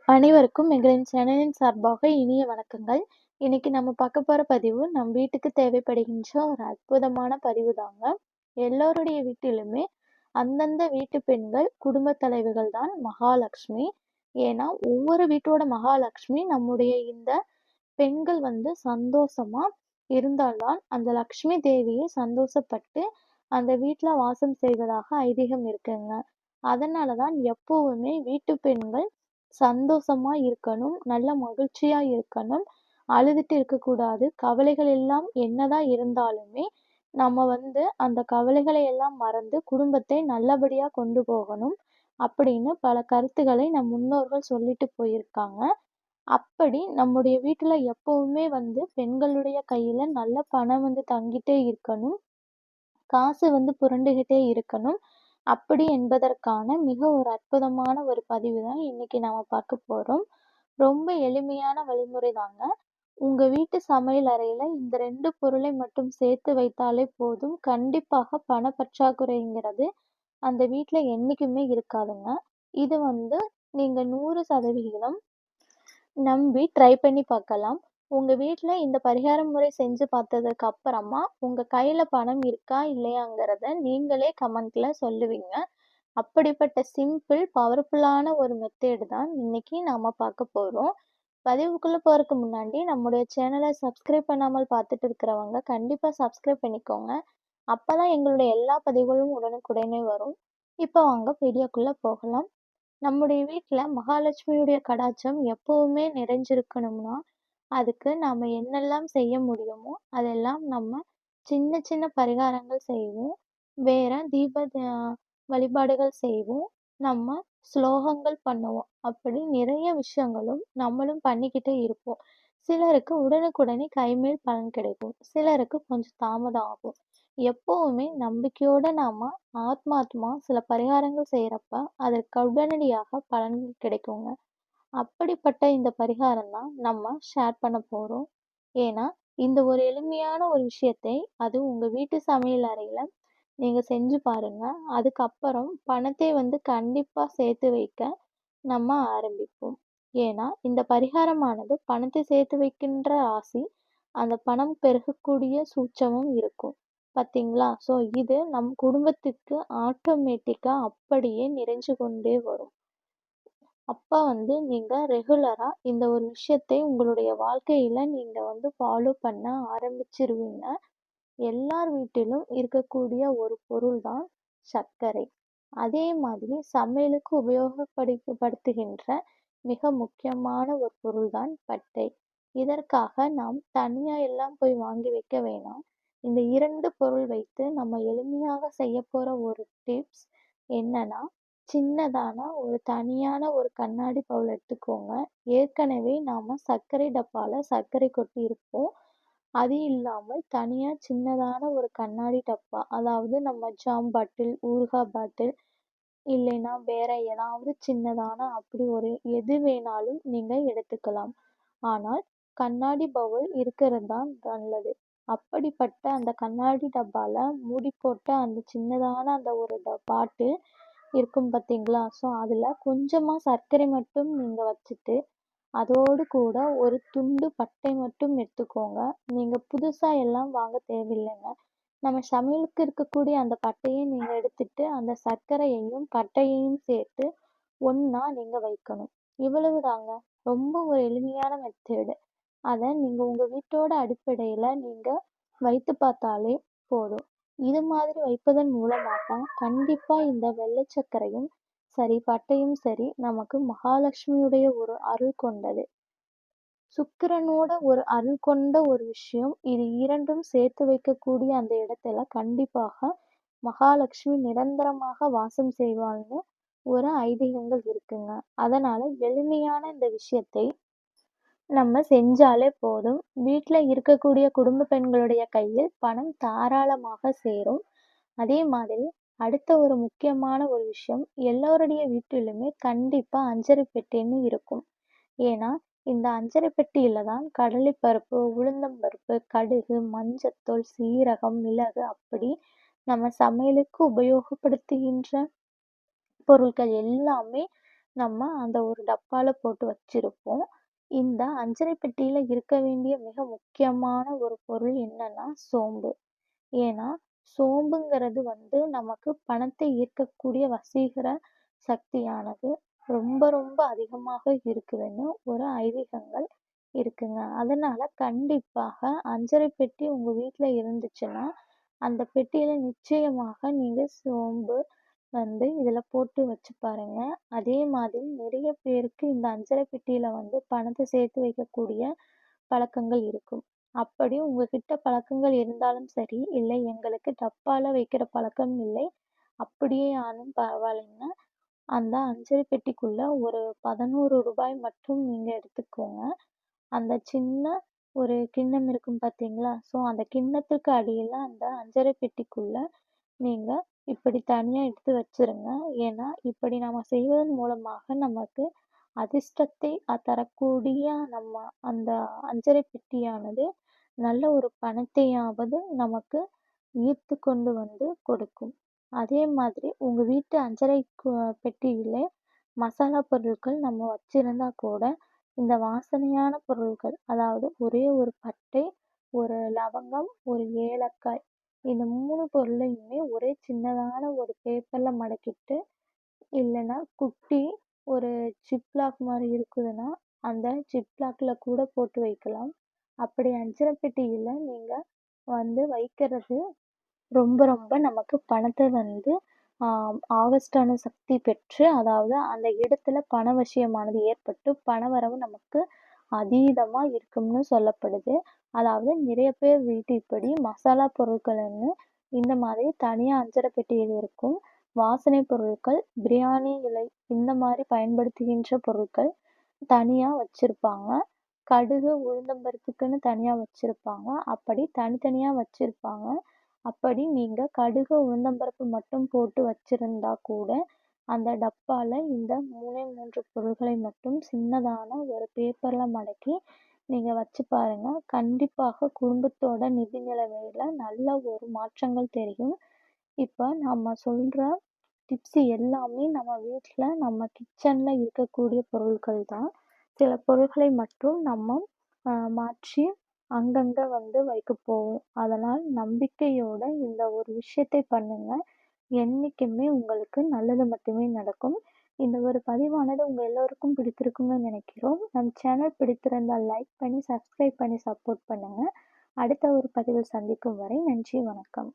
அனைவருக்கும் எங்களின் சேனலின் சார்பாக இனிய வணக்கங்கள். இன்னைக்கு நம்ம பார்க்க போற பதிவு நம் வீட்டுக்கு தேவைப்படுகின்ற ஒரு அற்புதமான பதிவு தாங்க. எல்லோருடைய வீட்டிலுமே அந்தந்த வீட்டு பெண்கள் குடும்ப தலைவிகள் தான் மகாலட்சுமி. ஏன்னா ஒவ்வொரு வீட்டோட மகாலட்சுமி நம்முடைய இந்த பெண்கள் சந்தோஷமா இருந்தால்தான் அந்த லக்ஷ்மி தேவியை சந்தோஷப்பட்டு அந்த வீட்ல வாசம் செய்வதாக ஐதீகம் இருக்குங்க. அதனாலதான் எப்பவுமே வீட்டு பெண்கள் சந்தோஷமா இருக்கணும், நல்ல மகிழ்ச்சியா இருக்கணும், அழுதுட்டு இருக்கக்கூடாது. கவலைகள் எல்லாம் என்னதான் இருந்தாலுமே நம்ம அந்த கவலைகளை எல்லாம் மறந்து குடும்பத்தை நல்லபடியா கொண்டு போகணும் அப்படின்னு பல கருத்துக்களை நம் முன்னோர்கள் சொல்லிட்டு போயிருக்காங்க. அப்படி நம்முடைய வீட்டுல எப்பவுமே பெண்களுடைய கையில நல்ல பணம் தங்கிட்டே இருக்கணும். காசு புரண்டுகிட்டே இருக்கணும். அப்படி என்பதற்கான மிக ஒரு அற்புதமான ஒரு பதிவு தான் இன்னைக்கு நாம பார்க்க போறோம். ரொம்ப எளிமையான வழிமுறை தாங்க. உங்க வீட்டு சமையல் அறையில இந்த 2 பொருளை மட்டும் சேர்த்து வைத்தாலே போதும். கண்டிப்பாக பண பற்றாக்குறைங்கிறது அந்த வீட்ல என்னைக்குமே இருக்காதுங்க. இது நீங்க 100% நம்பி ட்ரை பண்ணி பார்க்கலாம். உங்க வீட்ல இந்த பரிகார முறை செஞ்சு பார்த்ததுக்கு அப்புறமா, உங்க கையில பணம் இருக்கா? இல்லையாங்கிறத நீங்களே கமெண்ட்ல சொல்லுவீங்க. அப்படிப்பட்ட சிம்பிள், பவர்ஃபுல்லான ஒரு மெத்தேடு தான் இன்னைக்கு நாம பார்க்க போறோம். பதிவுக்குள்ள போறதுக்கு முன்னாடி நம்முடைய சேனலை சப்ஸ்கிரைப் பண்ணாமல் பார்த்துட்டு இருக்கிறவங்க கண்டிப்பா சப்ஸ்கிரைப் பண்ணிக்கோங்க. அப்பதான் எங்களுடைய எல்லா பதிவுகளும் உடனுக்குடனே வரும். இப்போ வாங்க வீடியோக்குள்ள போகலாம். நம்முடைய வீட்ல மகாலட்சுமியுடைய கடாட்சம் எப்பவுமே நிறைஞ்சிருக்கணும்னா, அதுக்கு நாம என்னெல்லாம் செய்ய முடியுமோ, அதெல்லாம் நம்ம சின்ன சின்ன பரிகாரங்கள் செய்வோம். வேற வழிபாடுகள் செய்வோம். நம்ம ஸ்லோகங்கள் பண்ணுவோம். அப்படி நிறைய விஷயங்களும் நம்மளும் பண்ணிக்கிட்டே இருப்போம். சிலருக்கு உடனுக்குடனே கைமேல் பலன் கிடைக்கும். சிலருக்கு கொஞ்சம் தாமதம் ஆகும். எப்பவுமே நம்பிக்கையோட நாம ஆத்மார்த்தமா சில பரிகாரங்கள் செய்யறப்ப அதற்கு உடனடியாக பலன்கள் கிடைக்குங்க. அப்படிப்பட்ட இந்த பரிகாரம் தான் நம்ம ஷேர் பண்ண போறோம். ஏன்னா இந்த ஒரு எளிமையான ஒரு விஷயத்தை அது உங்க வீட்டு சமையல் அறையில நீங்க செஞ்சு பாருங்க. அதுக்கப்புறம் பணத்தை கண்டிப்பா சேர்த்து வைக்க நம்ம ஆரம்பிப்போம். ஏன்னா இந்த பரிகாரமானது பணத்தை சேர்த்து வைக்கின்ற ராசி, அந்த பணம் பெருகக்கூடிய சூட்சமும் இருக்கும். பார்த்தீங்களா? ஸோ இது நம் குடும்பத்துக்கு ஆட்டோமேட்டிக்கா அப்படியே நிறைஞ்சு கொண்டே வரும். அப்ப நீங்க ரெகுலரா இந்த ஒரு விஷயத்தை உங்களுடைய வாழ்க்கையில நீங்க ஃபாலோ பண்ண ஆரம்பிச்சிருவீங்க. எல்லார் வீட்டிலும் இருக்கக்கூடிய ஒரு பொருள் தான் சர்க்கரை. அதே மாதிரி சமையலுக்கு உபயோகப்படுத்துகின்ற மிக முக்கியமான ஒரு பொருள் தான் பட்டை. இதற்காக நாம் தனியா எல்லாம் போய் வாங்கி வைக்க வேணாம். இந்த 2 பொருள் வைத்து நம்ம எளிமையாக செய்யப்போற ஒரு டிப்ஸ் என்னன்னா, சின்னதான ஒரு தனியான ஒரு கண்ணாடி பவுல் எடுத்துக்கோங்க. ஏற்கனவே நாம சர்க்கரை டப்பால சர்க்கரை கொட்டி இருப்போம். அது இல்லாமல் தனியா சின்னதான ஒரு கண்ணாடி டப்பா, அதாவது நம்ம ஜாம் பாட்டில், ஊறுகாய் பாட்டில் இல்லைன்னா வேற ஏதாவது சின்னதான அப்படி ஒரு எது வேணாலும் நீங்க எடுத்துக்கலாம். ஆனால் கண்ணாடி பவுல் இருக்கிறது தான் நல்லது. அப்படிப்பட்ட அந்த கண்ணாடி டப்பால மூடி போட்ட அந்த சின்னதான அந்த ஒரு பாட்டில் இருக்கும் பார்த்தீங்களா? ஸோ அதில் கொஞ்சமா சர்க்கரை மட்டும் நீங்க வச்சுட்டு, அதோடு கூட ஒரு துண்டு பட்டை மட்டும் எடுத்துக்கோங்க. நீங்க புதுசா எல்லாம் வாங்க தேவையில்லைங்க. நம்ம சமையலுக்கு இருக்கக்கூடிய அந்த பட்டையை நீங்க எடுத்துட்டு, அந்த சர்க்கரையையும் பட்டையையும் சேர்த்து ஒண்ணா நீங்க வைக்கணும். இவ்வளவுதாங்க. ரொம்ப ஒரு எளிமையான மெத்தேடு. அத நீங்க உங்க வீட்டோட அடிப்படையில நீங்க வைத்து பார்த்தாலே போதும். இது மாதிரி வைப்பதன் மூலமாக கண்டிப்பா இந்த வெள்ளை சர்க்கரையும் சரி, பட்டையும் சரி நமக்கு மகாலட்சுமியுடைய ஒரு அருள் கொண்டது. சுக்கிரனோட ஒரு அருள் கொண்ட ஒரு விஷயம். இது 2ம் சேர்த்து வைக்கக்கூடிய அந்த இடத்துல கண்டிப்பாக மகாலட்சுமி நிரந்தரமாக வாசம் செய்வாள்னு ஒரு ஐதீகங்கள் இருக்குங்க. அதனால எளிமையான இந்த விஷயத்தை நம்ம செஞ்சாலே போதும். வீட்ல இருக்கக்கூடிய குடும்ப பெண்களுடைய கையில் பணம் தாராளமாக சேரும். அதே மாதிரி அடுத்த ஒரு முக்கியமான ஒரு விஷயம், எல்லோருடைய வீட்டிலுமே கண்டிப்பா அஞ்சறை பெட்டின்னு இருக்கும். ஏன்னா இந்த அஞ்சறை பெட்டியில தான் கடலைப்பருப்பு, உளுந்தம்பருப்பு, கடுகு, மஞ்சத்தூள், சீரகம், மிளகு அப்படி நம்ம சமையலுக்கு உபயோகப்படுத்துகின்ற பொருட்கள் எல்லாமே நம்ம அந்த ஒரு டப்பால போட்டு வச்சிருப்போம். இந்த அஞ்சறை பெட்டியில இருக்க வேண்டிய மிக முக்கியமான ஒரு பொருள் என்னன்னா சோம்பு. ஏன்னா, சோம்புங்கிறது வந்து நமக்கு பணத்தை ஈர்க்கக்கூடிய வசீகர சக்தியானது ரொம்ப ரொம்ப அதிகமாக இருக்குதுன்னு ஒரு ஐதீகங்கள் இருக்குங்க. அதனால கண்டிப்பாக அஞ்சறை பெட்டி உங்க வீட்ல இருந்துச்சுன்னா, அந்த பெட்டியில நிச்சயமாக நீங்க சோம்பு வந்து இதில போட்டு வச்சு பாருங்க. அதே மாதிரி நிறைய பேருக்கு இந்த அஞ்சறை பெட்டியில வந்து பணத்த சேர்த்து வைக்கக்கூடிய பழக்கங்கள் இருக்கும். அப்படி உங்ககிட்ட பழக்கங்கள் இருந்தாலும் சரி, இல்லை எங்களுக்கு டப்பால வைக்கிற பழக்கம் இல்லை, அப்படியே ஆனும் பரவாயில்லைங்க. அந்த அஞ்சறை பெட்டிக்குள்ள ஒரு ரூ. 11 மட்டும் நீங்க எடுத்துக்கோங்க. அந்த சின்ன ஒரு கிண்ணம் இருக்கும் பார்த்தீங்களா? ஸோ அந்த கிண்ணத்துக்கு அடியில அந்த அஞ்சறை பெட்டிக்குள்ள நீங்க இப்படி தனியா எடுத்து வச்சுருங்க. ஏன்னா, இப்படி நம்ம செய்வதன் மூலமாக நமக்கு அதிர்ஷ்டத்தை தரக்கூடிய நம்ம அந்த அஞ்சறை பெட்டியானது நல்ல ஒரு பணத்தையாவது நமக்கு ஈர்த்து கொண்டு வந்து கொடுக்கும். அதே மாதிரி உங்க வீட்டு அஞ்சறை பெட்டியிலே மசாலா பொருட்கள் நம்ம வச்சிருந்தா கூட, இந்த வாசனையான பொருட்கள் அதாவது ஒரே ஒரு பட்டை, ஒரு லவங்கம், ஒரு ஏலக்காய் இந்த 3 பொருளையுமே ஒரே சின்னதான ஒரு பேப்பர்ல மடக்கிட்டு, இல்லன்னா குட்டி ஒரு ஜிப்லாக் மாரி இருக்குதுன்னா, அந்த ஜிப்லாக்ல கூட போட்டு வைக்கலாம். அப்படி அஞ்சர பெட்டியில நீங்க வந்து வைக்கிறது ரொம்ப ரொம்ப நமக்கு பணத்த வந்து ஆ ஆகஸ்டான சக்தி பெற்று, அதாவது அந்த இடத்துல பணவசியமானது ஏற்பட்டு, பணவரவு நமக்கு அதீதமா இருக்கும்னு சொல்லப்படுது. அதாவது நிறைய பேர் வீட்டு இப்படி மசாலா பொருட்கள்னு இந்த மாதிரி தனியா அஞ்சர பெட்டியில் இருக்கும். வாசனை பொருட்கள், பிரியாணி இலை இந்த மாரி பயன்படுத்துகின்ற பொருட்கள் தனியா வச்சிருப்பாங்க. கடுகு, உளுந்தம்பருப்புக்குன்னு தனியா வச்சிருப்பாங்க. அப்படி தனித்தனியா வச்சிருப்பாங்க. அப்படி நீங்க கடுகு, உளுந்தம்பருப்பு மட்டும் போட்டு வச்சிருந்தா கூட, அந்த டப்பால இந்த 3 பொருள்களை மட்டும் சின்னதான ஒரு பேப்பர்ல மடக்கி நீங்க வச்சு பாருங்க. கண்டிப்பாக குடும்பத்தோட நிதி நிலைமையில நல்ல ஒரு மாற்றங்கள் தெரியும். இப்ப நம்ம சொல்ற டிப்ஸ் எல்லாமே நம்ம வீட்ல நம்ம கிச்சன்ல இருக்கக்கூடிய பொருட்கள் தான். சில பொருட்களை மட்டும் நம்ம மாற்றி அங்கங்க வந்து வைக்கப் போவோம். அதனால் நம்பிக்கையோட இந்த ஒரு விஷயத்தை பண்ணுங்க. என்னைக்குமே உங்களுக்கு நல்லது மட்டுமே நடக்கும். இந்த ஒரு பதிவானது உங்க எல்லோருக்கும் பிடித்திருக்கும்னு நினைக்கிறோம். நம் சேனல் பிடித்திருந்தால் லைக் பண்ணி, சப்ஸ்கிரைப் பண்ணி சப்போர்ட் பண்ணுங்க. அடுத்த ஒரு பதிவில் சந்திக்கும் வரை நன்றி, வணக்கம்.